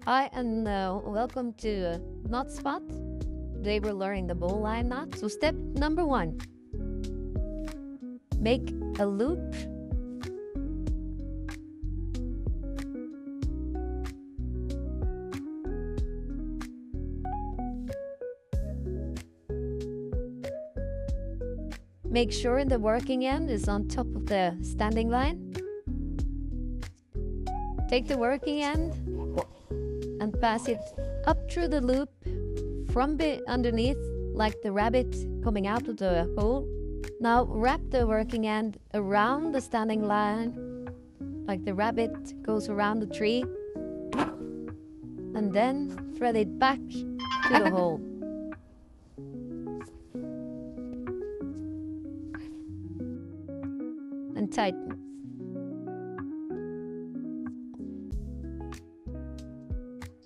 Hi and welcome to Knot Spot. Today we're learning the bowline knot. So step number 1, make a loop. Make sure the working end is on top of the standing line. Take the working end and pass it up through the loop from underneath, like the rabbit coming out of the hole. Now wrap the working end around the standing line, like the rabbit goes around the tree, and then thread it back to the hole. And tighten.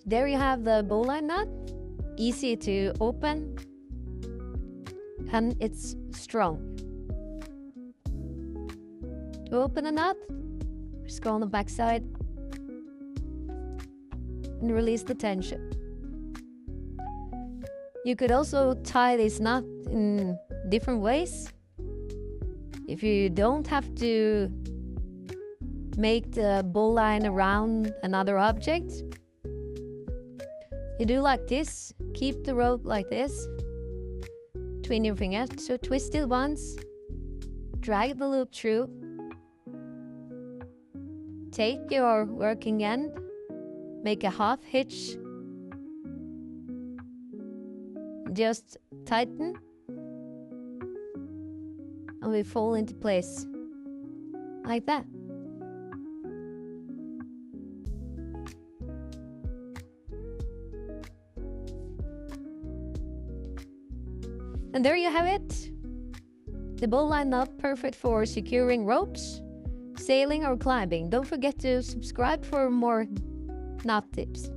There you have the bowline knot. Easy to open and it's strong. To open a knot, just go on the back side and release the tension. You could also tie this knot in different ways. If you don't have to make the bowline around another object, you do like this. Keep the rope like this between your fingers. So twist it once, drag the loop through, take your working end, make a half hitch, just tighten, and we fall into place like that. And there you have it. The bowline knot, perfect for securing ropes, sailing or climbing. Don't forget to subscribe for more knot tips.